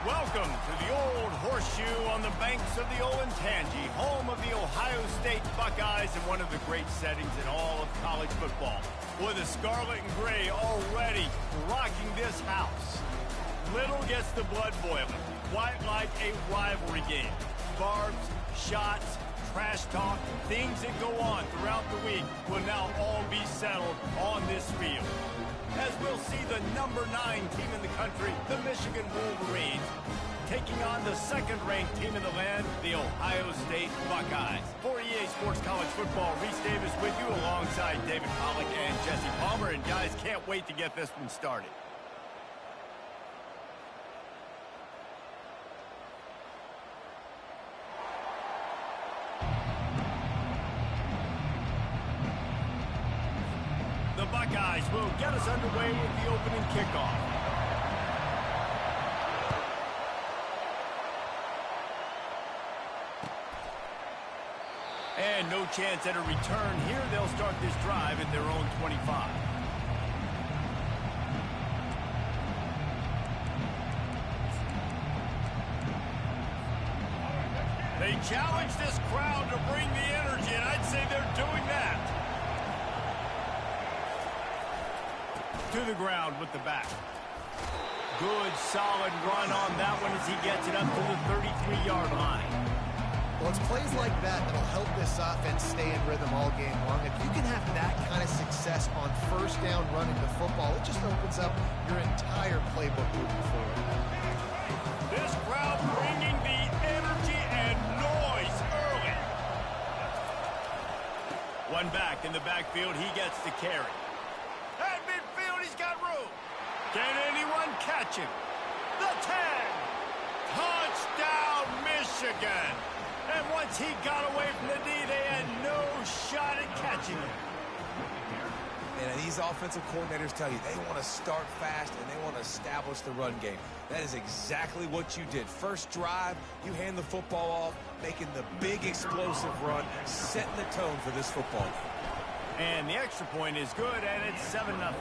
Welcome to the Old Horseshoe on the banks of the Olentangy, home of the Ohio State Buckeyes and one of the great settings in all of college football. With the scarlet and gray already rocking this house. Little gets the blood boiling, quite like a rivalry game. Barbs, shots, trash talk, things that go on throughout the week will now all be settled on this field. As we'll see the number 9 team in the country, the Michigan Wolverines, taking on the second-ranked team in the land, the Ohio State Buckeyes. For EA Sports College Football, Reese Davis with you alongside David Pollack and Jesse Palmer. And guys, can't wait to get this one started. The Buckeyes will get us underway with the opening kickoff. And no chance at a return here. They'll start this drive at their own 25. They challenge this crowd to bring the energy, and I'd say they're doing that. To the ground with the back. Good, solid run on that one as he gets it up to the 33-yard line. Well, it's plays like that that'll help this offense stay in rhythm all game long. If you can have that kind of success on first down running the football, it just opens up your entire playbook moving forward. This crowd bringing the energy and noise early. One back in the backfield, he gets the carry. At midfield, he's got room. Can anyone catch him? The 10. Touchdown, Michigan. And once he got away from the D, they had no shot at catching him. And these offensive coordinators tell you they want to start fast and they want to establish the run game. That is exactly what you did. First drive, you hand the football off, making the big explosive run, setting the tone for this football game. And the extra point is good, and it's 7-0.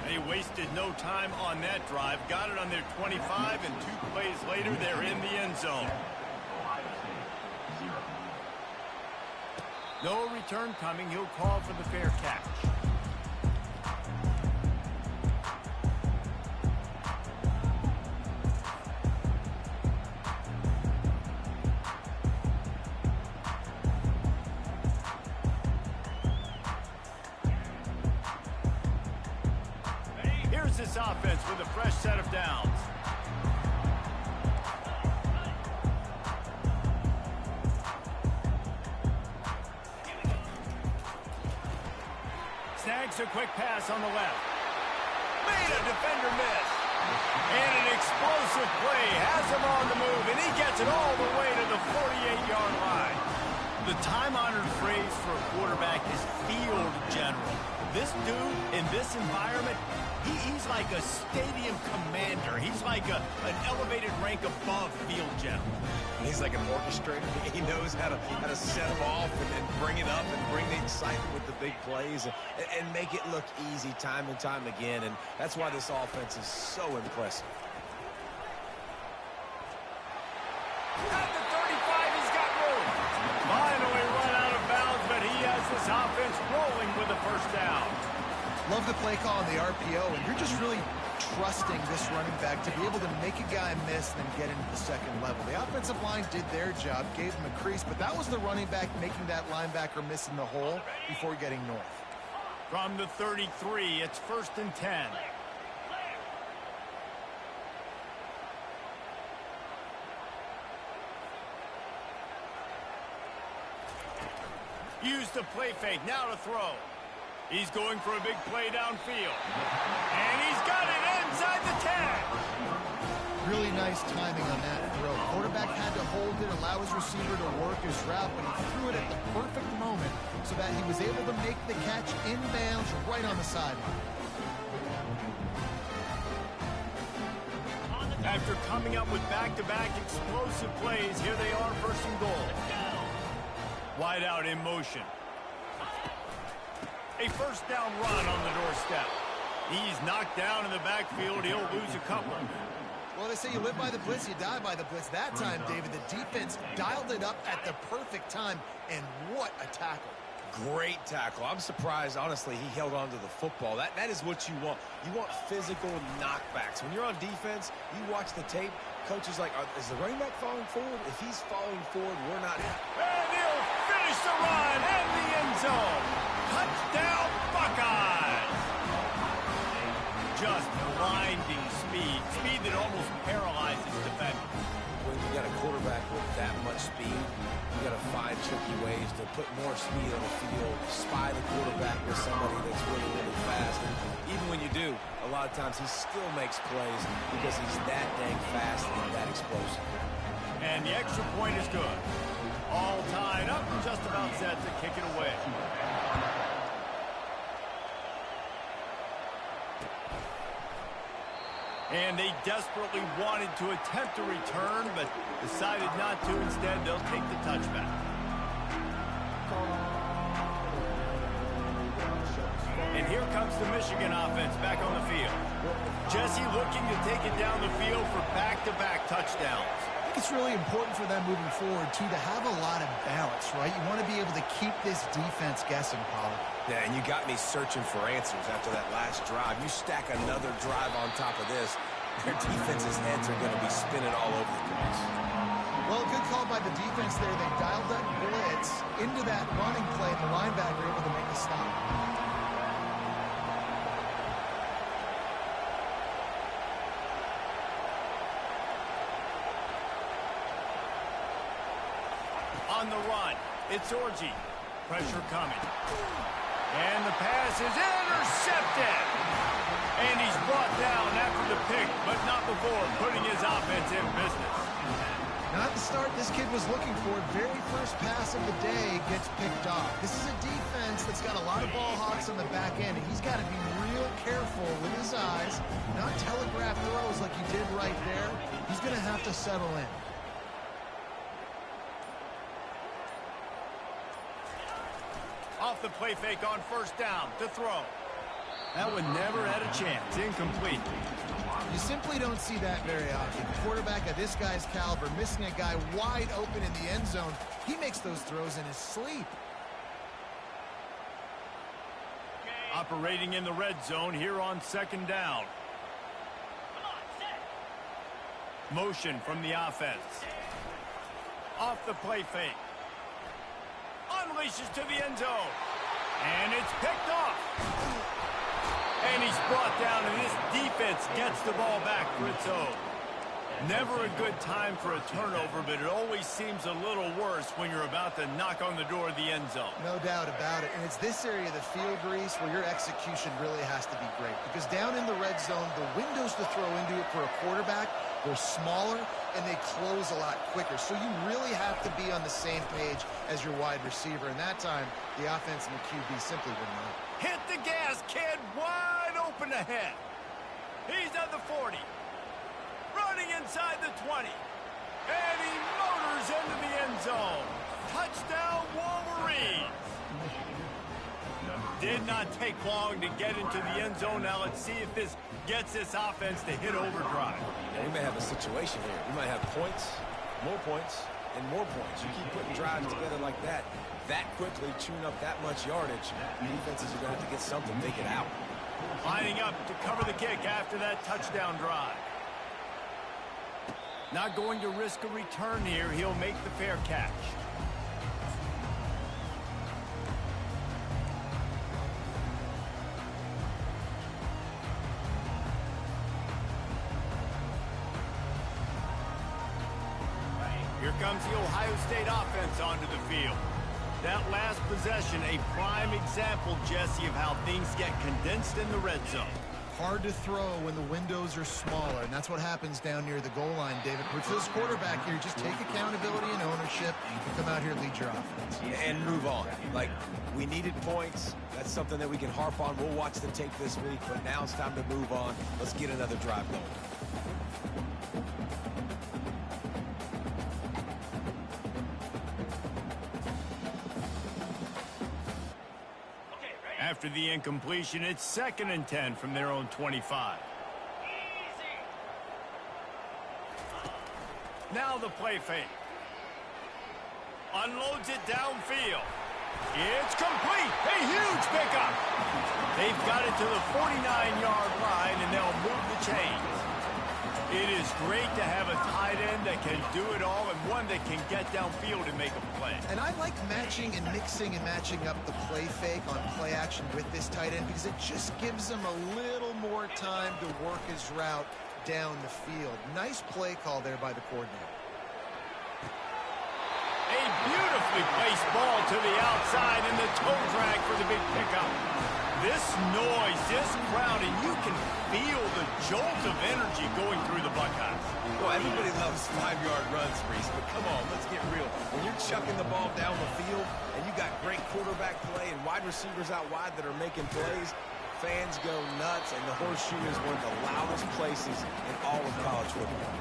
They wasted no time on that drive. Got it on their 25, and 2 plays later, they're in the end zone. No return coming. He'll call for the fair catch. Here's this offense with a fresh set of downs. Snags a quick pass on the left. Made a defender miss. And an explosive play has him on the move, and he gets it all the way to the 48-yard line. The time-honored phrase for a quarterback is field general. This dude, in this environment, he's like a stadium commander. He's like an elevated rank above field general. He's like an orchestrator. He knows how to set them off and then bring it up and bring the excitement with the big plays and make it look easy time and time again. And that's why this offense is so impressive. At the 35, he's got room. Finally run out of bounds, but he has this offense rolling with a first down. Love the play call on the RPO, and you're just really trusting this running back to be able to make a guy miss and then get into the second level. The offensive line did their job, gave him a crease, but that was the running back making that linebacker miss in the hole before getting north. From the 33, it's 1st and 10. Use the play fake, now to throw. He's going for a big play downfield. And he's got it inside the 10. Really nice timing on that throw. Quarterback had to hold it, allow his receiver to work his route, but he threw it at the perfect moment so that he was able to make the catch inbounds right on the sideline. After coming up with back-to-back explosive plays, here they are, 1st and goal. Wide out in motion. A first down run on the doorstep. He's knocked down in the backfield. He'll lose a couple. Well, they say you live by the blitz, you die by the blitz. That time, David, the defense dialed it up at the perfect time, and what a tackle. Great tackle. I'm surprised, honestly, he held on to the football. That is what you want. You want physical knockbacks. When you're on defense, you watch the tape, coach is like, is the running back falling forward? If he's falling forward, we're not. And he'll finish the run in the end zone. Touchdown, Buckeyes. Just blinding speed. Speed that almost paralyzes defenders. When you got a quarterback with that much speed, you got to find tricky ways to put more speed on the field, spy the quarterback with somebody that's really, really fast. And even when you do, a lot of times he still makes plays because he's that dang fast and that explosive. And the extra point is good. All tied up, just about set to kick it away. And they desperately wanted to attempt a return, but decided not to. Instead, they'll take the touchback. And here comes the Michigan offense back on the field. Jesse looking to take it down the field for back-to-back touchdowns. I think it's really important for them moving forward, too, to have a lot of balance, right? You want to be able to keep this defense guessing, Pollard. Yeah, and you got me searching for answers after that last drive. You stack another drive on top of this, their defense's heads are going to be spinning all over the place. Well, good call by the defense there. They dialed that blitz into that running play, and the linebacker able to make the stop. On the run, it's Orji. Pressure coming. And the pass is intercepted. And he's brought down after the pick, but not before putting his offense in business. Not the start this kid was looking for. Very first pass of the day gets picked off. This is a defense that's got a lot of ball hawks on the back end, and he's got to be real careful with his eyes, not telegraph throws like he did right there. He's going to have to settle in. Off the play fake on first down to throw. That one never had a chance. Incomplete. You simply don't see that very often. Quarterback of this guy's caliber missing a guy wide open in the end zone. He makes those throws in his sleep. Operating in the red zone here on second down. Motion from the offense. Off the play fake. Unleashes to the end zone. And it's picked off. And he's brought down, and this defense gets the ball back for its own. Never a good time for a turnover, but it always seems a little worse when you're about to knock on the door of the end zone. No doubt about it. And it's this area of the field, Reese, where your execution really has to be great. Because down in the red zone, the windows to throw into it for a quarterback, they're smaller, and they close a lot quicker. So you really have to be on the same page as your wide receiver. And that time, the offense and the QB simply were not. Hit the gas, kid. Wide open ahead. He's at the 40. Running inside the 20. And he motors into the end zone. Touchdown, Wolverines. Did not take long to get into the end zone. Now let's see if this gets this offense to hit overdrive. Yeah, we may have a situation here. We might have points, and more points. You keep putting drives together like that quickly, chewing up that much yardage. Defenses are going to have to get something, make it out. Lining up to cover the kick after that touchdown drive. Not going to risk a return here. He'll make the fair catch. Here comes the Ohio State offense onto the field. That last possession, a prime example, Jesse, of how things get condensed in the red zone. Hard to throw when the windows are smaller, and that's what happens down near the goal line, David. But for this quarterback here, just take accountability and ownership and come out here and lead your offense. And move on. Like, we needed points. That's something that we can harp on. We'll watch the tape this week, but now it's time to move on. Let's get another drive going. After the incompletion, it's 2nd and 10 from their own 25. Now the play fake. Unloads it downfield. It's complete. A huge pickup. They've got it to the 49-yard line, and they'll move the chains. It is great to have a tight end that can do it all and one that can get downfield and make a play. And I like matching and mixing and matching up the play fake on play action with this tight end because it just gives him a little more time to work his route down the field. Nice play call there by the coordinator. A beautifully placed ball to the outside and the toe drag for the big pickup. This noise, this crowd, and you can feel the jolt of energy going through the Buckeyes. Well, everybody loves 5-yard runs, Reese, but come on, let's get real. When you're chucking the ball down the field and you got great quarterback play and wide receivers out wide that are making plays, fans go nuts, and the horseshoe is one of the loudest places in all of college football.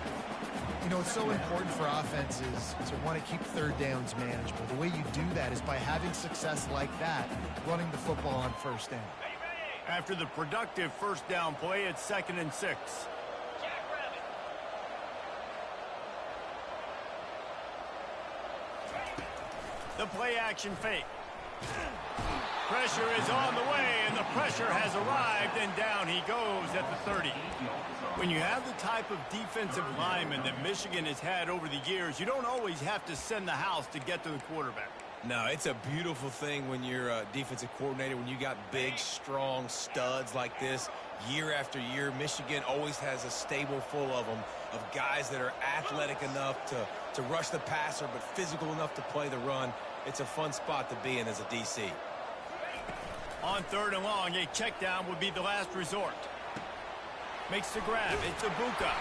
You know, it's so important for offenses to want to keep third downs manageable. The way you do that is by having success like that, running the football on first down. After the productive first down play, it's 2nd and 6. The play action fake. Pressure is on the way, and the pressure has arrived, and down he goes at the 30. When you have the type of defensive lineman that Michigan has had over the years, you don't always have to send the house to get to the quarterback. No, it's a beautiful thing when you're a defensive coordinator, when you got big, strong studs like this. Year after year, Michigan always has a stable full of them, of guys that are athletic enough to rush the passer, but physical enough to play the run. It's a fun spot to be in as a DC. On 3rd and long, a check down would be the last resort. Makes the grab. It's Ibuka.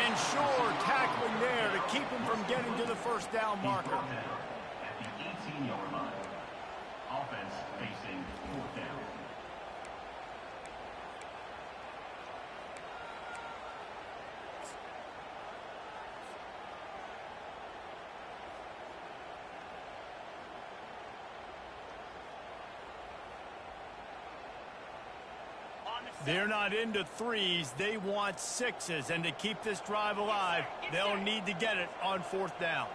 And Shore tackling there to keep him from getting to the first down marker. At the 18-yard line. Offense facing 4th down. They're not into threes. They want sixes. And to keep this drive alive, they'll need to get it on 4th down.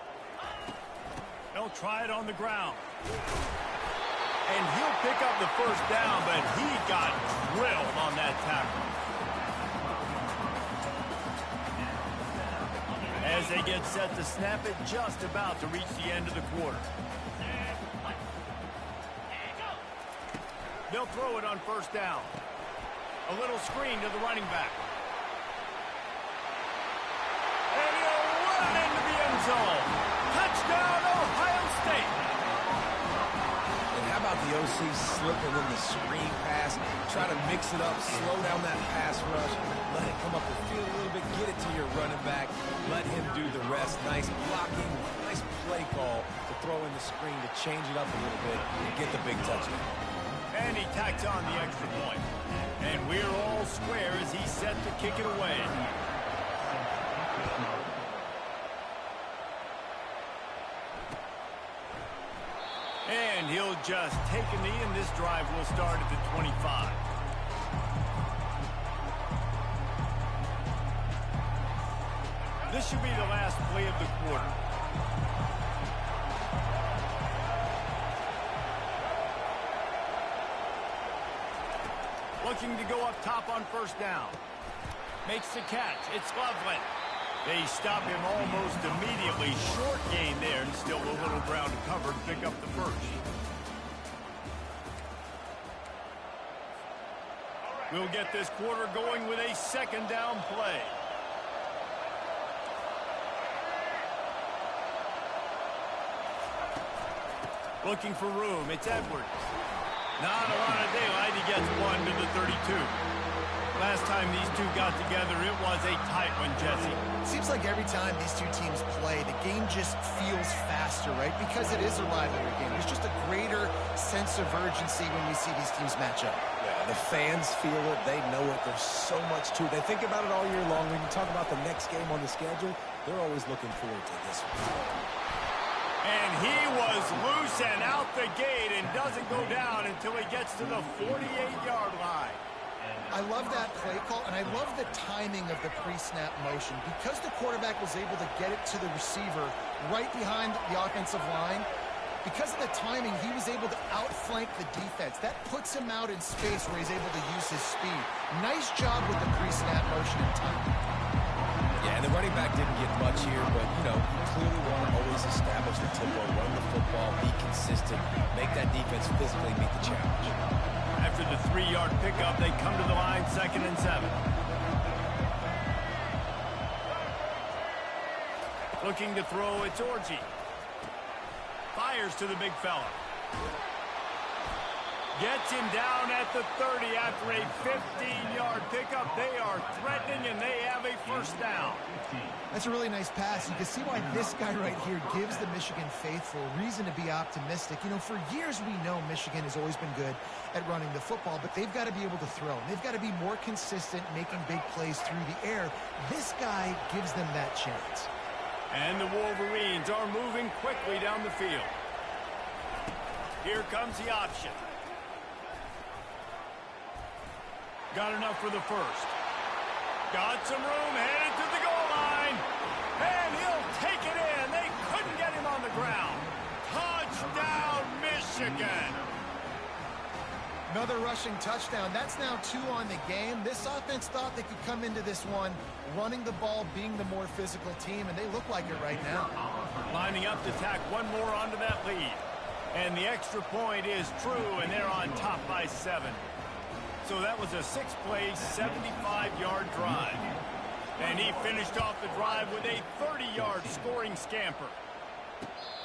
They'll try it on the ground. And he'll pick up the first down, but he got drilled on that tackle. As they get set to snap it, just about to reach the end of the quarter. They'll throw it on 1st down. A little screen to the running back. And he'll run into the end zone. Touchdown, Ohio State. And how about the OC slipping in the screen pass? Try to mix it up, slow down that pass rush, let it come up the field a little bit, get it to your running back, let him do the rest. Nice blocking, nice play call to throw in the screen to change it up a little bit and get the big touchdown. And he tacks on the extra point. And we're all square as he's set to kick it away. And he'll just take a knee, and this drive will start at the 25. This should be the last play of the quarter. Looking to go up top on 1st down. Makes the catch. It's Loveland. They stop him almost immediately. Short gain there, and still a little ground to cover to pick up the first. We'll get this quarter going with a 2nd down play. Looking for room. It's Edwards. Not a lot of daylight. He gets one to the 32. Last time these two got together, it was a tight one, Jesse. Seems like every time these two teams play, the game just feels faster, right? Because it is a rivalry game. There's just a greater sense of urgency when we see these teams match up. Yeah, the fans feel it. They know it. There's so much to it. They think about it all year long. When you talk about the next game on the schedule, they're always looking forward to this one. And he was loose and out the gate and doesn't go down until he gets to the 48-yard line. I love that play call, and I love the timing of the pre-snap motion. Because the quarterback was able to get it to the receiver right behind the offensive line, because of the timing, he was able to outflank the defense. That puts him out in space where he's able to use his speed. Nice job with the pre-snap motion and timing. Yeah, and the running back didn't get much here, but, you know, you clearly want to always establish the tempo, run the football, be consistent, make that defense physically meet the challenge. After the 3-yard pickup, they come to the line, 2nd and 7. Looking to throw, it's Orji. Fires to the big fella. Gets him down at the 30 after a 15-yard pickup. They are threatening, and they have a first down. That's a really nice pass. You can see why this guy right here gives the Michigan faithful reason to be optimistic. You know, for years we know Michigan has always been good at running the football, but they've got to be able to throw. They've got to be more consistent making big plays through the air. This guy gives them that chance. And the Wolverines are moving quickly down the field. Here comes the option. Got enough for the first. Got some room, headed to the goal line. And he'll take it in. They couldn't get him on the ground. Touchdown, Michigan. Another rushing touchdown. That's now 2 on the game. This offense thought they could come into this one running the ball, being the more physical team, and they look like it right now. Lining up to tack one more onto that lead. And the extra point is true, and they're on top by 7. So that was a 6-play, 75-yard drive. And he finished off the drive with a 30-yard scoring scamper.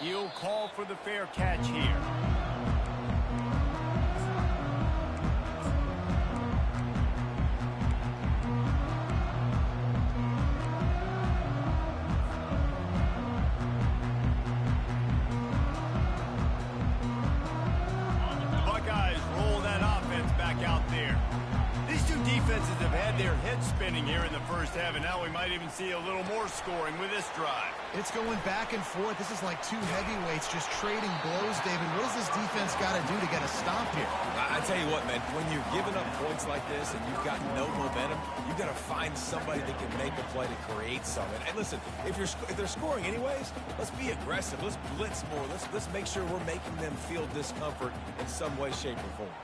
He'll call for the fair catch here. Defenses have had their heads spinning here in the first half, and now we might even see a little more scoring with this drive. It's going back and forth. This is like 2 heavyweights just trading blows, David. What does this defense got to do to get a stop here? I tell you what, man, when you're giving up points like this and you've got no momentum, you've got to find somebody that can make a play to create something. And listen, if they're scoring anyways, let's be aggressive. Let's blitz more. Let's make sure we're making them feel discomfort in some way, shape, or form.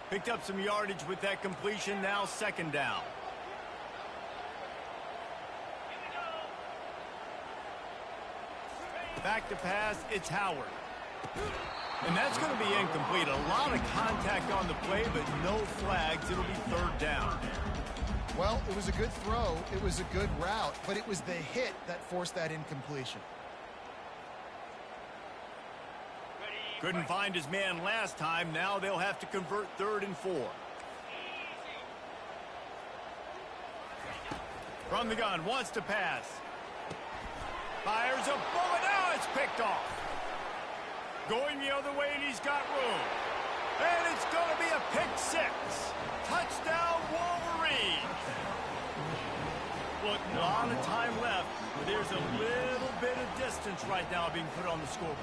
Picked up some yardage with that completion. Now 2nd down. Back to pass, it's Howard. And that's going to be incomplete. A lot of contact on the play, but no flags. It'll be 3rd down. Well, it was a good throw. It was a good route, but it was the hit that forced that incompletion. Couldn't find his man last time. Now they'll have to convert 3rd and 4. From the gun, wants to pass. Fires a bullet. Now it's picked off. Going the other way, and he's got room. And it's going to be a pick 6. Touchdown, Wolverines. Look, a lot of time left. There's a little bit of distance right now being put on the scoreboard.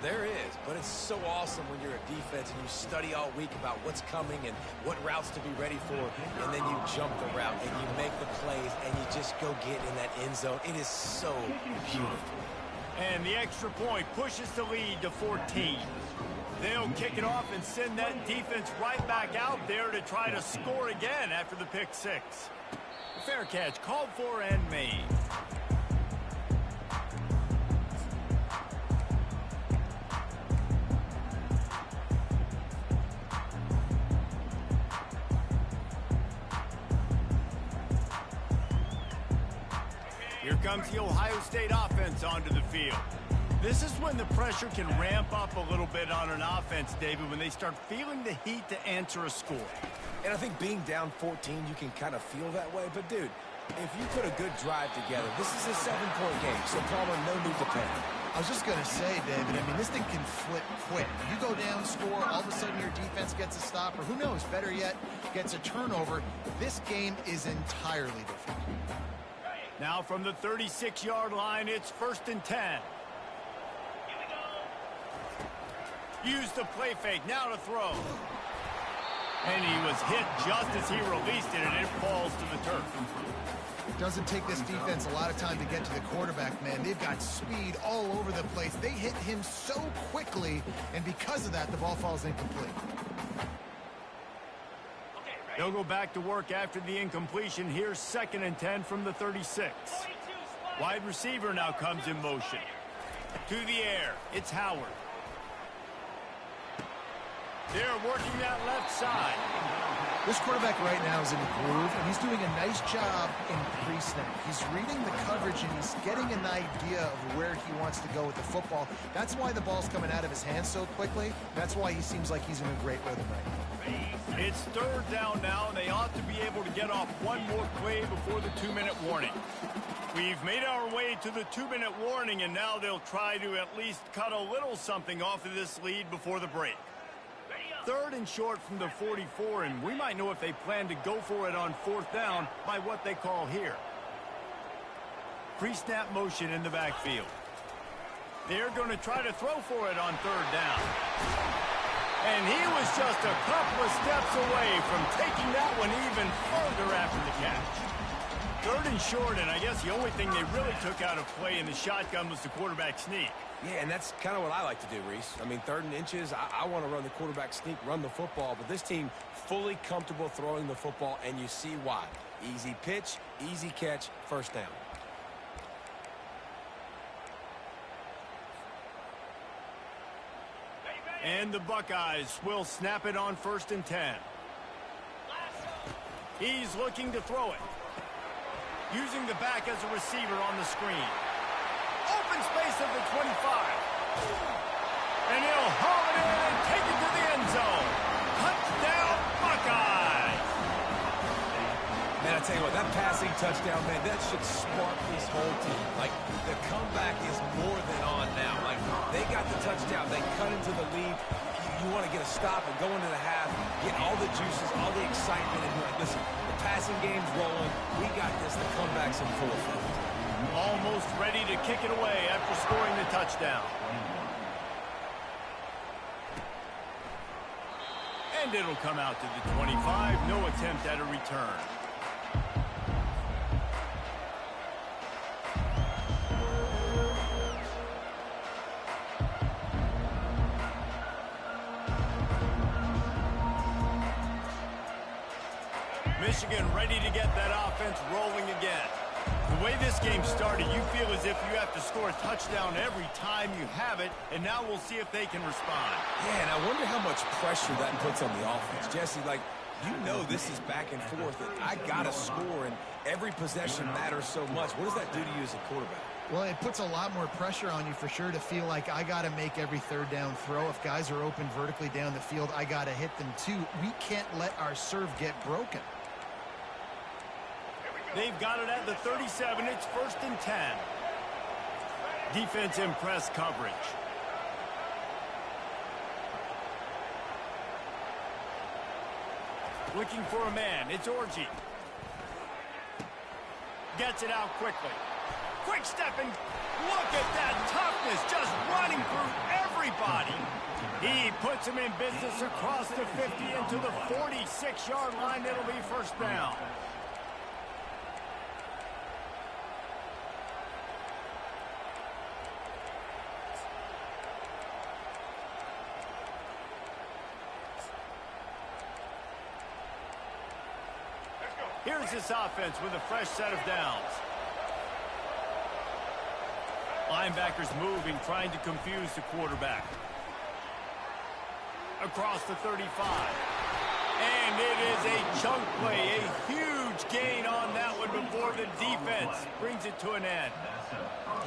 There is, but it's so awesome when you're a defense and you study all week about what's coming and what routes to be ready for, and then you jump the route and you make the plays and you just go get in that end zone. It is so beautiful. And the extra point pushes the lead to 14. They'll kick it off and send that defense right back out there to try to score again after the pick 6. Fair catch called for and made. Here comes the Ohio State offense onto the field. This is when the pressure can ramp up a little bit on an offense, David, when they start feeling the heat to answer a score. And I think being down 14, you can kind of feel that way. But, dude, if you put a good drive together, this is a 7-point game. So, Palmer, no need to panic. I was just going to say, David, I mean, this thing can flip quick. You go down, score, all of a sudden your defense gets a stop, or who knows, better yet, gets a turnover. This game is entirely different. Now from the 36-yard line, it's 1st and 10. Use the play fake, now to throw. And he was hit just as he released it, and it falls to the turf. It doesn't take this defense a lot of time to get to the quarterback, man. They've got speed all over the place. They hit him so quickly, and because of that, the ball falls incomplete. They'll go back to work after the incompletion. Here's 2nd and 10 from the 36. Wide receiver now comes in motion. To the air, it's Howard. They're working that left side. This quarterback right now is in a groove, and he's doing a nice job in pre-snap. He's reading the coverage, and he's getting an idea of where he wants to go with the football. That's why the ball's coming out of his hands so quickly. That's why he seems like he's in a great rhythm right now. It's 3rd down now, and they ought to be able to get off one more play before the 2-minute warning. We've made our way to the 2-minute warning, and now they'll try to at least cut a little something off of this lead before the break. 3rd and short from the 44, and we might know if they plan to go for it on 4th down by what they call here. Pre-snap motion in the backfield. They're going to try to throw for it on 3rd down. And he was just a couple of steps away from taking that one even further after the catch. 3rd and short, and I guess the only thing they really took out of play in the shotgun was the quarterback sneak. Yeah, and that's kind of what I like to do, Reese. I mean, 3rd and inches, I want to run the quarterback sneak, run the football, but this team fully comfortable throwing the football, and you see why. Easy pitch, easy catch, 1st down. And the Buckeyes will snap it on 1st and 10. He's looking to throw it. Using the back as a receiver on the screen. Open space of the 25. And he'll haul it in and take it to the end zone. Touchdown, Buckeyes! Man, I tell you what, that passing touchdown, man, that should spark this whole team. Like, the comeback is more than on now. Like, they got the touchdown. They cut into the lead. You want to get a stop and go into the half, get all the juices, all the excitement, and be like, listen, the passing game's rolling. We got this. The comeback's in full effect. Almost ready to kick it away after scoring the touchdown. And it'll come out to the 25. No attempt at a return. Michigan ready to get that offense rolling again. The way this game started, you feel as if you have to score a touchdown every time you have it, and now we'll see if they can respond. Yeah, and I wonder how much pressure that puts on the offense. Jesse, like, you know this is back and forth, and I got to score, and every possession matters so much. What does that do to you as a quarterback? Well, it puts a lot more pressure on you for sure to feel like I got to make every 3rd down throw. If guys are open vertically down the field, I got to hit them too. We can't let our serve get broken. They've got it at the 37. It's 1st and 10. Defense in press coverage. Looking for a man. It's Orji. Gets it out quickly. Quick stepping. Look at that toughness, just running through everybody. He puts him in business across the 50 into the 46-yard line. It'll be 1st down. Here's this offense with a fresh set of downs. Linebackers moving, trying to confuse the quarterback. Across the 35. And it is a chunk play, a huge gain on that one before the defense brings it to an end.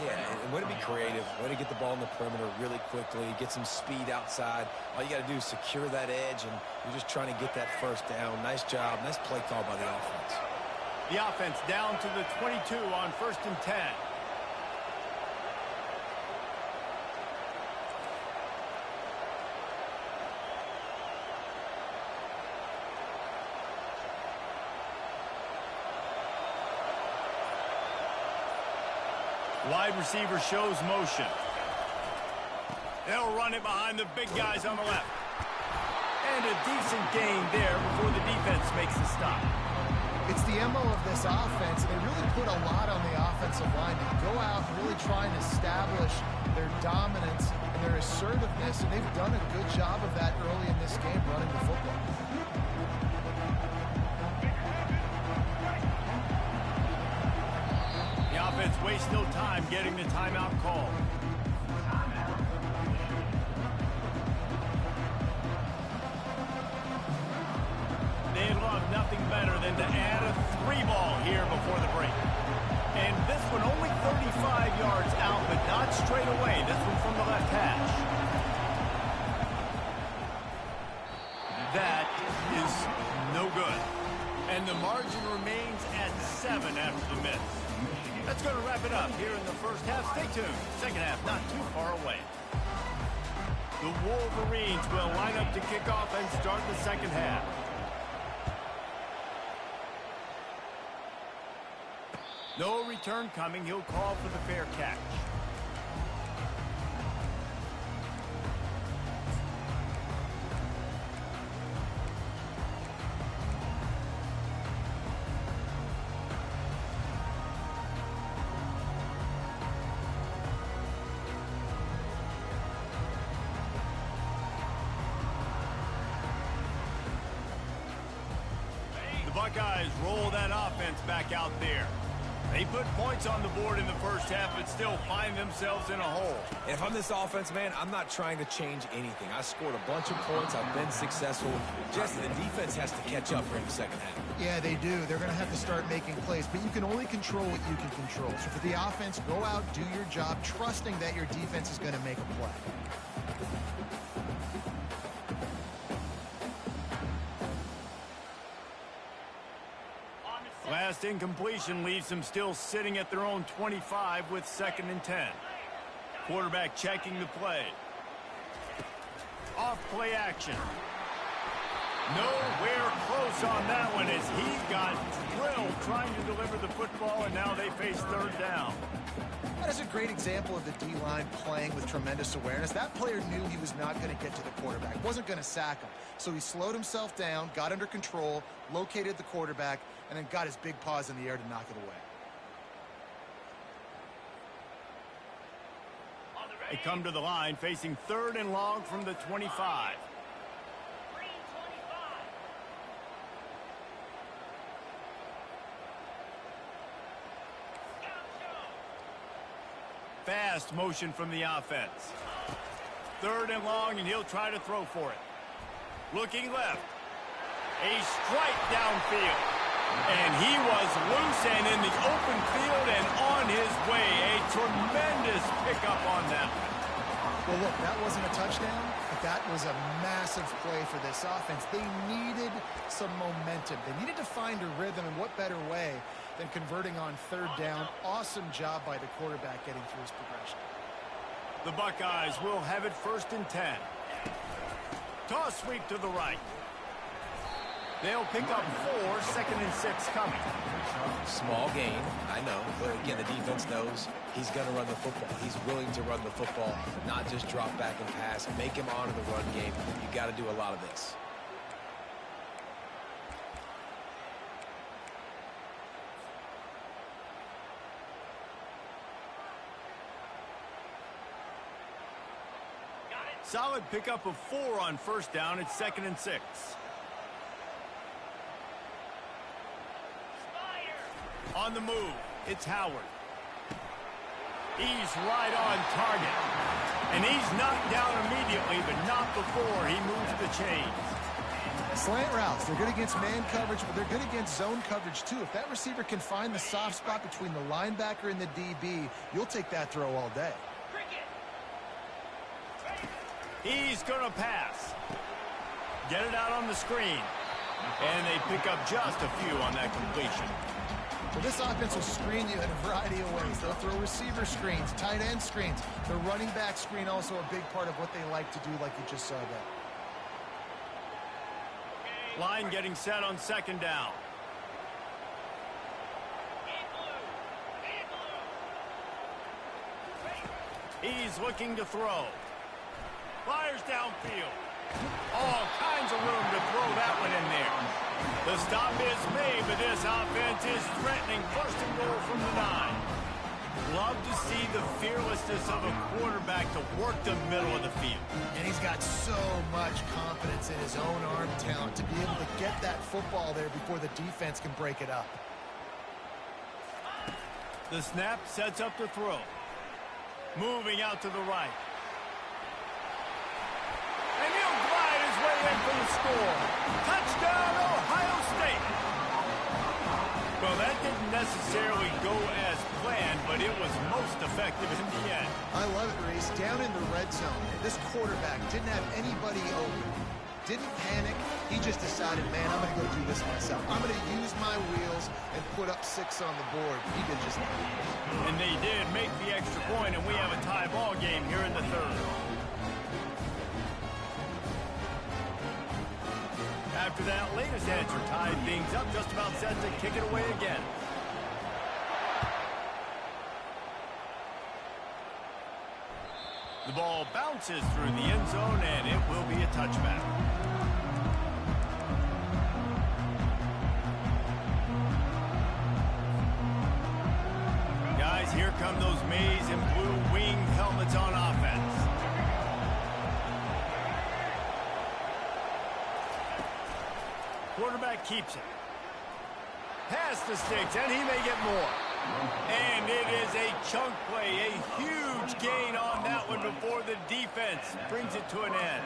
Yeah, and way to be creative, way to get the ball in the perimeter really quickly, get some speed outside. All you got to do is secure that edge, and you're just trying to get that 1st down. Nice job, nice play call by the offense. The offense down to the 22 on 1st and 10. Wide receiver shows motion. They'll run it behind the big guys on the left. And a decent gain there before the defense makes the stop. It's the MO of this offense, and they really put a lot on the offensive line to go out and really try and establish their dominance and their assertiveness, and they've done a good job of that early in this game running the football. The offense wastes no time getting the timeout call. They'd love nothing better than to add a 3-ball here before the break. And this one only 35 yards out, but not straight away. This one from the left hash. That is no good. And the margin remains at 7 after the miss. That's going to wrap it up here in the first half. Stay tuned. Second half not too far away. The Wolverines will line up to kick off and start the second half. No return coming. He'll call for the fair catch. The Buckeyes roll that offense back out there. They put points on the board in the first half, but still find themselves in a hole. And if I'm this offense, man, I'm not trying to change anything. I scored a bunch of points. I've been successful. Jesse, the defense has to catch up during the second half. Yeah, they do. They're going to have to start making plays, but you can only control what you can control. So for the offense, go out, do your job, trusting that your defense is going to make a play. Last incompletion leaves them still sitting at their own 25 with 2nd and 10. Quarterback checking the play. Off play action. Nowhere close on that one as he got drilled trying to deliver the football, and now they face 3rd down. That is a great example of the D-line playing with tremendous awareness. That player knew he was not going to get to the quarterback, wasn't going to sack him. So he slowed himself down, got under control, located the quarterback, and then got his big paws in the air to knock it away. They come to the line facing 3rd and long from the 25. Fast motion from the offense. 3rd and long, and he'll try to throw for it. Looking left. A strike downfield. And he was loose and in the open field and on his way. A tremendous pickup on that one. Well, look, that wasn't a touchdown, but that was a massive play for this offense. They needed some momentum. They needed to find a rhythm, and what better way than converting on 3rd down. Awesome job by the quarterback getting through his progression. The Buckeyes will have it 1st and 10. Toss sweep to the right. They'll pick up 4, 2nd and 6 coming. Small gain, I know, but again, the defense knows he's going to run the football. He's willing to run the football, not just drop back and pass, make him honor the run game. You got to do a lot of this. Solid pickup of 4 on 1st down. It's 2nd and 6. On the move, it's Howard. He's right on target. And he's knocked down immediately, but not before he moves the chains. Slant routes, they're good against man coverage, but they're good against zone coverage too. If that receiver can find the soft spot between the linebacker and the DB, you'll take that throw all day. He's going to pass. Get it out on the screen. And they pick up just a few on that completion. So this offense will screen you in a variety of ways. They'll throw receiver screens, tight end screens. The running back screen also a big part of what they like to do, like you just saw there. Line getting set on 2nd down. He's looking to throw. Fires downfield. All kinds of room to throw that one in there. The stop is made, but this offense is threatening. First and goal from the 9. Love to see the fearlessness of a quarterback to work the middle of the field. And he's got so much confidence in his own arm talent to be able to get that football there before the defense can break it up. The snap sets up the throw. Moving out to the right. And he'll glide his way in for the score. Touchdown, Ohio State. Well, that didn't necessarily go as planned, but it was most effective in the end. I love it, Reese. Down in the red zone, this quarterback didn't have anybody open. Didn't panic. He just decided, man, I'm going to go do this myself. I'm going to use my wheels and put up 6 on the board. He did just that. And they did make the extra point, and we have a tie ball game here in the 3rd. After that latest answer tied things up, just about set to kick it away again. The ball bounces through the end zone, and it will be a touchback. Guys, here come those maize and blue winged helmets on offense. Quarterback keeps it. Pass the sticks, and he may get more. And it is a chunk play, a huge gain on that one before the defense brings it to an end.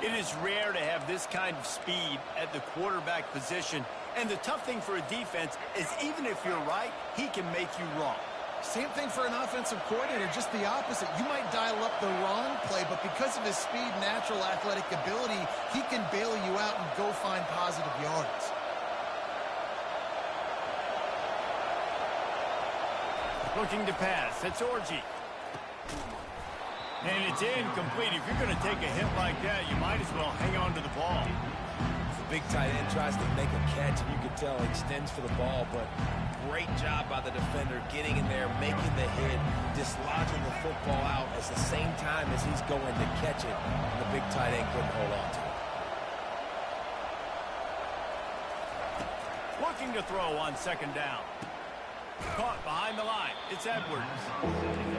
It is rare to have this kind of speed at the quarterback position, and the tough thing for a defense is even if you're right, he can make you wrong. Same thing for an offensive coordinator, just the opposite. You might dial up the wrong play, but because of his speed, natural athletic ability, he can bail you out and go find positive yards. Looking to pass. It's Orji. And it's incomplete. If you're going to take a hit like that, you might as well hang on to the ball. The big tight end tries to make a catch, and you can tell he extends for the ball, but great job by the defender getting in there, making the hit, dislodging the football out at the same time as he's going to catch it, and the big tight end couldn't hold on to it. Looking to throw on 2nd down. Caught behind the line. It's Edwards.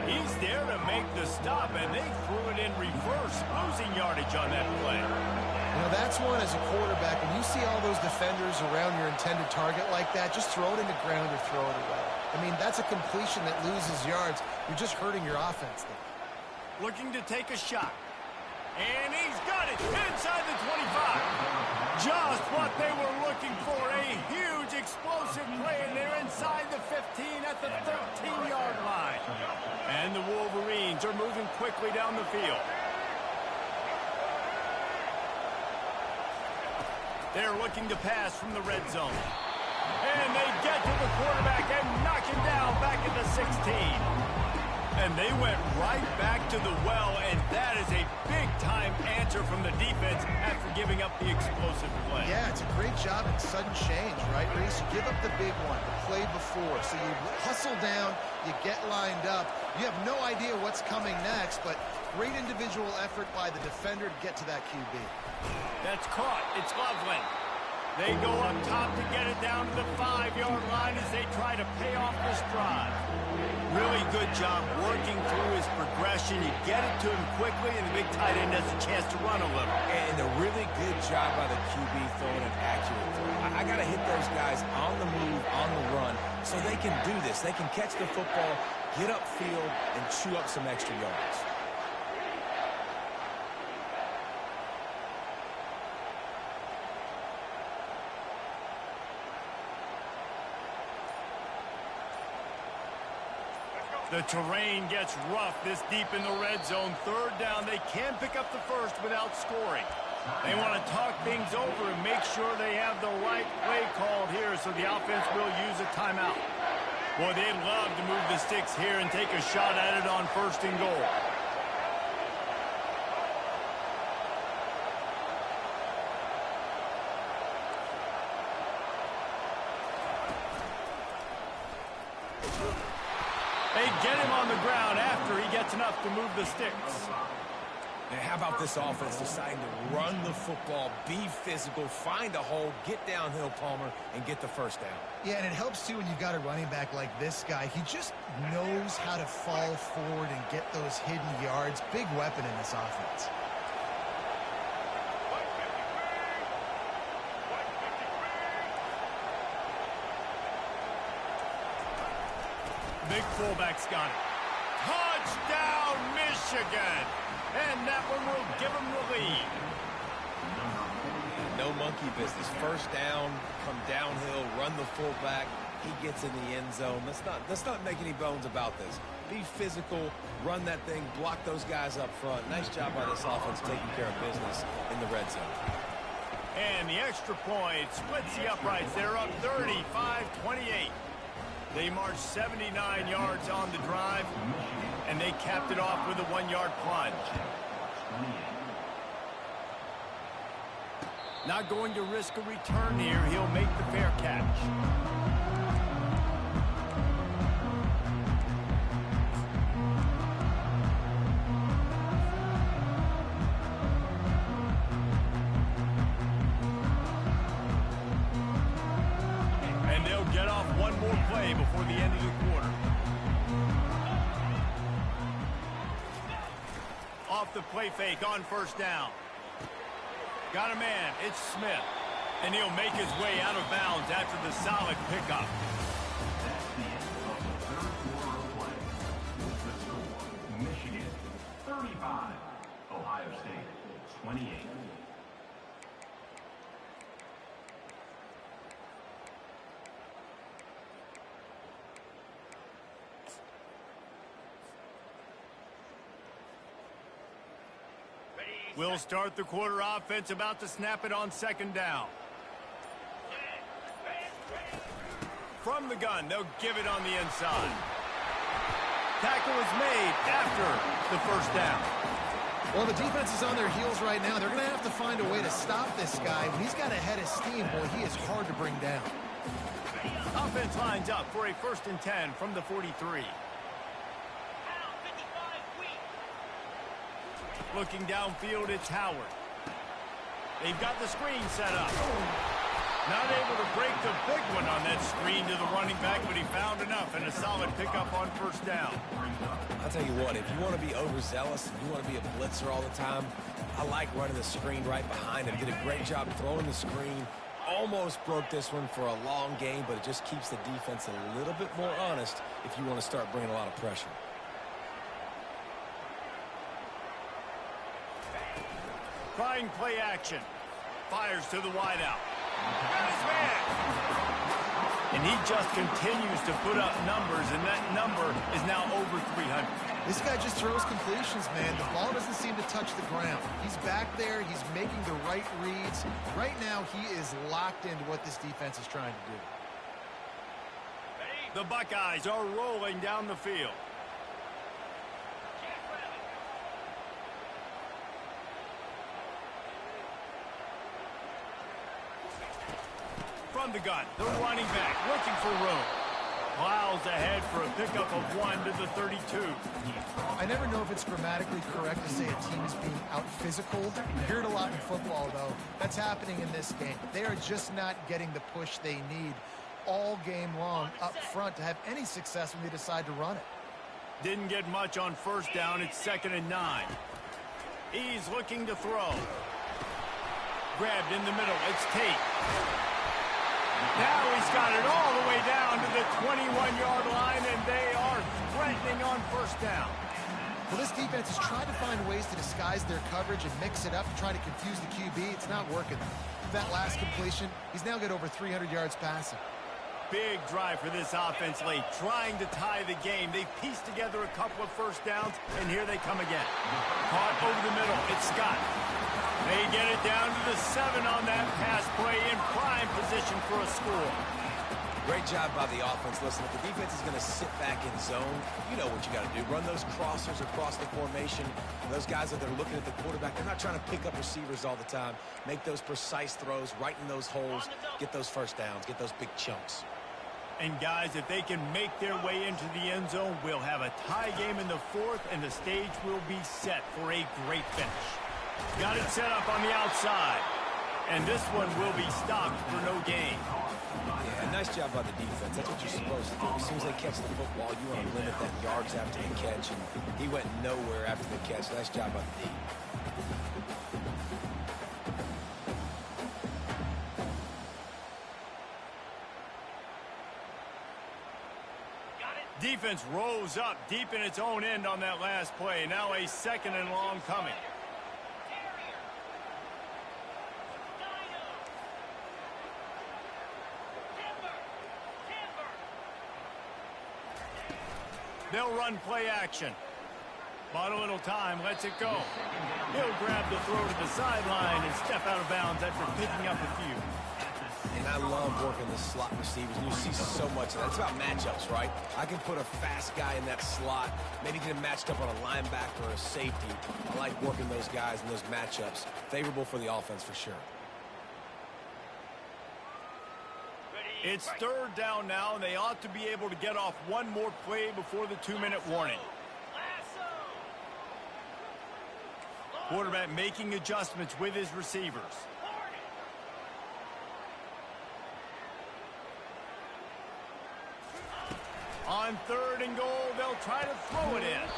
He's there to make the stop, and they threw it in reverse, losing yardage on that play. You know, that's one as a quarterback. When you see all those defenders around your intended target like that, just throw it in the ground or throw it away. I mean, that's a completion that loses yards. You're just hurting your offense there. Looking to take a shot. And he's got it inside the 25. Just what they were looking for. A huge explosive play, and they're inside the 15 at the 13-yard line. And the Wolverines are moving quickly down the field. They're looking to pass from the red zone. And they get to the quarterback and knock him down back at the 16. And they went right back to the well, and that is a big-time answer from the defense after giving up the explosive play. Yeah, it's a great job in sudden change, right, Reese? You give up the big one, the play before, so you hustle down, you get lined up. You have no idea what's coming next, but great individual effort by the defender to get to that QB. That's caught. It's Loveland. They go up top to get it down to the 5-yard line as they try to pay off this drive. Really good job working through his progression. You get it to him quickly, and the big tight end has a chance to run a little. And a really good job by the QB throwing an accurate throw. I got to hit those guys on the move, on the run, so they can do this. They can catch the football, get upfield, and chew up some extra yards. The terrain gets rough this deep in the red zone. 3rd down, they can pick up the first without scoring. They want to talk things over and make sure they have the right play called here, so the offense will use a timeout. Boy, they'd love to move the sticks here and take a shot at it on 1st and goal. They get him on the ground after he gets enough to move the sticks. And how about this offense deciding to run the football, be physical, find a hole, get downhill, Palmer, and get the first down? Yeah, and it helps, too, when you've got a running back like this guy. He just knows how to fall forward and get those hidden yards. Big weapon in this offense. Big fullback's got it. Touchdown, Michigan! And that one will give them the lead. No monkey business. First down, come downhill, run the fullback. He gets in the end zone. Let's not make any bones about this. Be physical, run that thing, block those guys up front. Nice job by this offense taking care of business in the red zone. And the extra point splits the uprights. They're up 35-28. They marched 79 yards on the drive, and they capped it off with a 1-yard plunge. Not going to risk a return here. He'll make the fair catch. Get off one more play before the end of the quarter. Off the play fake on first down. Got a man. It's Smith. And he'll make his way out of bounds after the solid pickup. That's the end of the third quarter of play. The score, Michigan 35, Ohio State 28. We'll start the quarter offense, about to snap it on second down. From the gun, they'll give it on the inside. Tackle is made after the first down. Well, the defense is on their heels right now. They're going to have to find a way to stop this guy. When he's got a head of steam, boy, he is hard to bring down. Offense lines up for a 1st and 10 from the 43. Looking downfield, it's Howard. They've got the screen set up. Not able to break the big one on that screen to the running back, but he found enough and a solid pickup on first down. I'll tell you what, if you want to be overzealous, if you want to be a blitzer all the time, I like running the screen right behind him. Did a great job throwing the screen. Almost broke this one for a long game, but it just keeps the defense a little bit more honest if you want to start bringing a lot of pressure. Trying play action. Fires to the wideout. Got his man. And he just continues to put up numbers, and that number is now over 300. This guy just throws completions, man. The ball doesn't seem to touch the ground. He's back there. He's making the right reads. Right now, he is locked into what this defense is trying to do. The Buckeyes are rolling down the field. From the gun, the running back looking for room. Plows ahead for a pickup of 1 to the 32. I never know if it's grammatically correct to say a team is being out-physical. You hear it a lot in football, though. That's happening in this game. They are just not getting the push they need all game long up front to have any success when they decide to run it. Didn't get much on first down. It's 2nd and 9. He's looking to throw. Grabbed in the middle. It's Tate. Now he's got it all the way down to the 21-yard line, and they are threatening on first down. Well, this defense is trying to find ways to disguise their coverage and mix it up to try to confuse the QB. It's not working. That last completion, he's now got over 300 yards passing. Big drive for this offense late, trying to tie the game. They pieced together a couple of first downs, and here they come again. Caught over the middle. It's Scott. They get it down to the 7 on that pass play, in prime position for a score. Great job by the offense. Listen, if the defense is going to sit back in zone, you know what you got to do. Run those crossers across the formation. And those guys that are looking at the quarterback, they're not trying to pick up receivers all the time. Make those precise throws, right in those holes, get those first downs, get those big chunks. And guys, if they can make their way into the end zone, we'll have a tie game in the fourth, and the stage will be set for a great finish. Got it set up on the outside. And this one will be stopped for no gain. Yeah, nice job by the defense. That's what you're supposed to do. As soon as they catch the football, you want to limit that yards after the catch, and he went nowhere after the catch. Nice job by the D. Defense rose up deep in its own end on that last play. Now a second and long coming. They'll run play action. Bought a little time, lets it go. He'll grab the throw to the sideline and step out of bounds after picking up a few. And I love working the slot receivers. You see so much of that. It's about matchups, right? I can put a fast guy in that slot, maybe get him matched up on a linebacker or a safety. I like working those guys in those matchups. Favorable for the offense for sure. It's third down now, and they ought to be able to get off one more play before the 2-minute warning. Quarterback making adjustments with his receivers. On third and goal, they'll try to throw it in.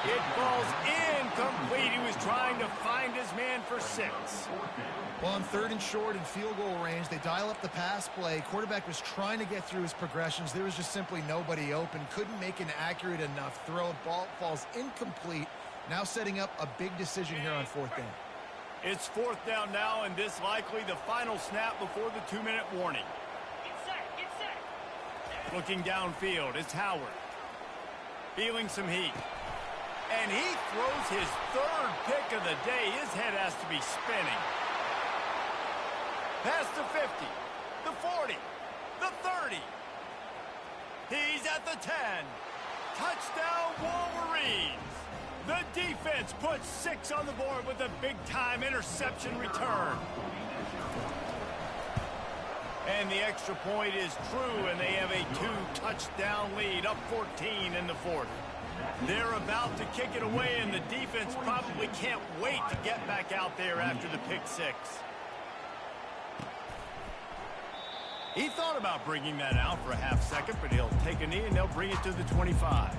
It falls incomplete. He was trying to find his man for 6. Well, on third and short and field goal range, they dial up the pass play. Quarterback was trying to get through his progressions. There was just simply nobody open. Couldn't make an accurate enough throw. Ball falls incomplete. Now setting up a big decision here on fourth down. It's fourth down now, and this likely the final snap before the 2-minute warning. Looking downfield, it's Howard. Feeling some heat. And he throws his third pick of the day. His head has to be spinning. Past the 50, the 40, the 30. He's at the 10. Touchdown, Wolverines. The defense puts 6 on the board with a big-time interception return. And the extra point is true, and they have a 2-touchdown lead, up 14 in the fourth. They're about to kick it away, and the defense probably can't wait to get back out there after the pick 6. He thought about bringing that out for a half second, but he'll take a knee, and they'll bring it to the 25.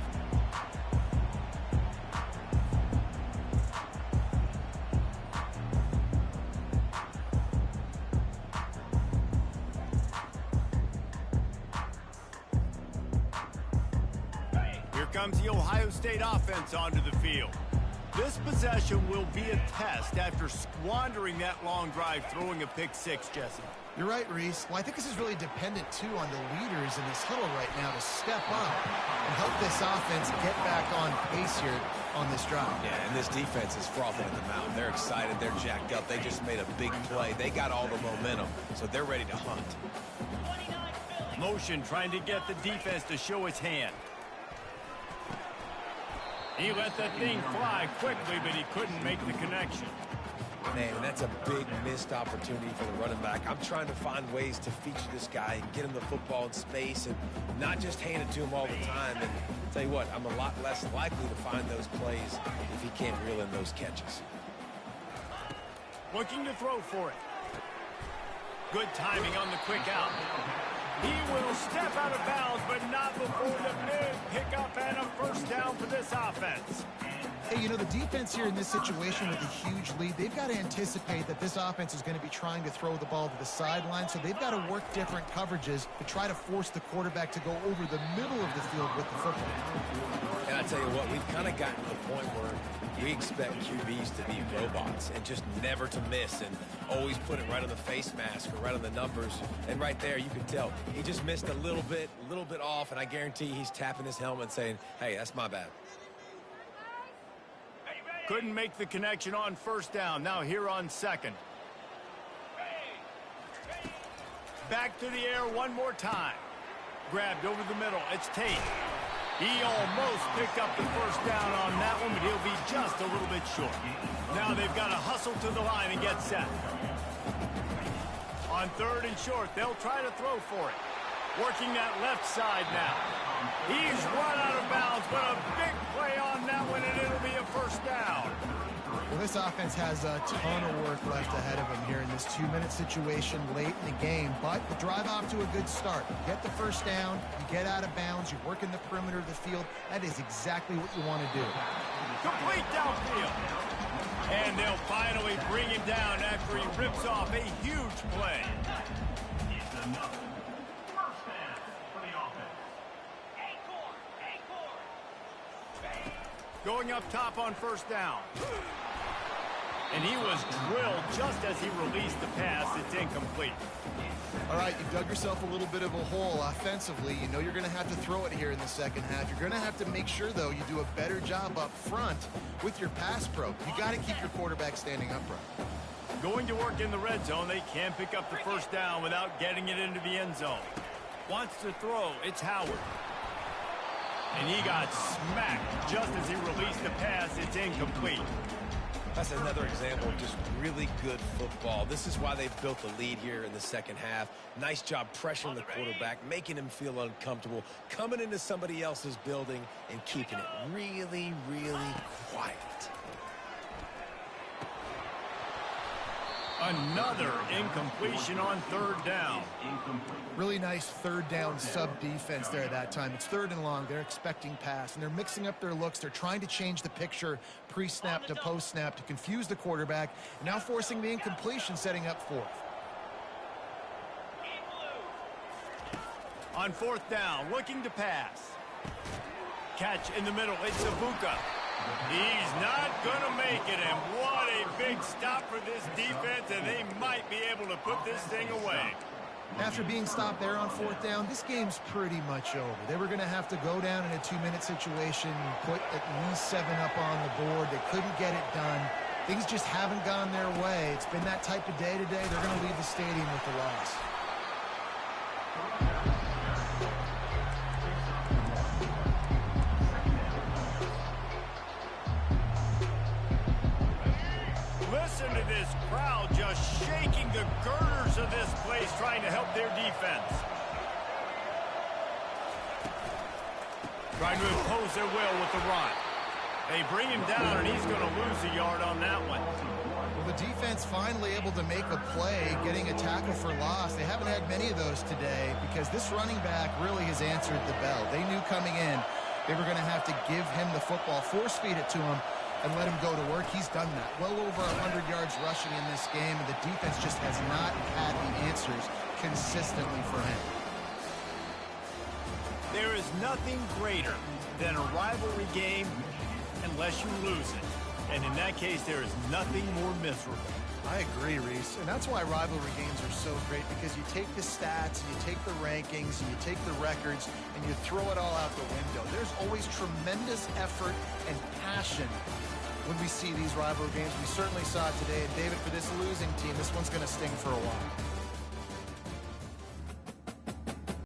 Comes the Ohio State offense onto the field. This possession will be a test after squandering that long drive, throwing a pick 6, Jesse. You're right, Reese. Well, I think this is really dependent, too, on the leaders in this huddle right now to step up and help this offense get back on pace here on this drive. Yeah, and this defense is frothing at the mouth. They're excited. They're jacked up. They just made a big play. They got all the momentum, so they're ready to hunt. Motion trying to get the defense to show its hand. He let that thing fly quickly, but he couldn't make the connection. Man, that's a big missed opportunity for the running back. I'm trying to find ways to feature this guy and get him the football in space and not just hand it to him all the time. And I'll tell you what, I'm a lot less likely to find those plays if he can't reel in those catches. Looking to throw for it. Good timing on the quick out. He will step out of bounds, but not before the big pickup and a first down for this offense. Hey, you know, the defense here in this situation with a huge lead, they've got to anticipate that this offense is going to be trying to throw the ball to the sideline, so they've got to work different coverages to try to force the quarterback to go over the middle of the field with the football. And I tell you what, we've kind of gotten to the point where we expect QBs to be robots and just never to miss and always put it right on the face mask or right on the numbers. And right there, you can tell he just missed a little bit off, and I guarantee he's tapping his helmet saying, hey, that's my bad. Couldn't make the connection on first down. Now here on second. Back to the air one more time. Grabbed over the middle. It's Tate. He almost picked up the first down on that one, but he'll be just a little bit short. Now they've got to hustle to the line and get set. On third and short, they'll try to throw for it. Working that left side now. He's run out of bounds, but a big play on that one, and it'll be a first down. Well, this offense has a ton of work left ahead of them here in this 2-minute situation late in the game, but the drive off to a good start. You get the first down, you get out of bounds, you work in the perimeter of the field. That is exactly what you want to do. Complete downfield. And they'll finally bring him down after he rips off a huge play. It's another first down for the offense. Going up top on first down. And he was drilled just as he released the pass. It's incomplete. All right, you've dug yourself a little bit of a hole offensively. You know you're going to have to throw it here in the second half. You're going to have to make sure, though, you do a better job up front with your pass pro. You got to keep your quarterback standing upright. Going to work in the red zone. They can't pick up the first down without getting it into the end zone. Wants to throw. It's Howard. And he got smacked just as he released the pass. It's incomplete. That's another example of just really good football. This is why they've built the lead here in the second half. Nice job pressuring the quarterback, making him feel uncomfortable, coming into somebody else's building and keeping it really, really quiet. Another incompletion on third down. Really nice third down sub defense there that time. It's third and long. They're expecting pass, and they're mixing up their looks. They're trying to change the picture pre-snap to post-snap to confuse the quarterback, and now forcing the incompletion, setting up fourth. On fourth down, looking to pass. Catch in the middle. It's Ibuka. He's not going to make it, and what a big stop for this defense, and they might be able to put this thing away. After being stopped there on fourth down, this game's pretty much over. They were going to have to go down in a 2-minute situation and put at least 7 up on the board. They couldn't get it done. Things just haven't gone their way. It's been that type of day today. They're going to leave the stadium with the loss. Listen to this crowd just shaking the girders of this place, trying to help their defense. Trying to impose their will with the run. They bring him down, and he's going to lose a yard on that one. Well, the defense finally able to make a play, getting a tackle for loss. They haven't had many of those today because this running back really has answered the bell. They knew coming in they were going to have to give him the football, force feed it to him, and let him go to work. He's done that. Well over 100 yards rushing in this game, and the defense just has not had the answers consistently for him. There is nothing greater than a rivalry game unless you lose it. And in that case, there is nothing more miserable. I agree, Reese. And that's why rivalry games are so great, because you take the stats and you take the rankings and you take the records and you throw it all out the window. There's always tremendous effort and passion when we see these rivalry games. We certainly saw it today. And David, for this losing team, this one's going to sting for a while.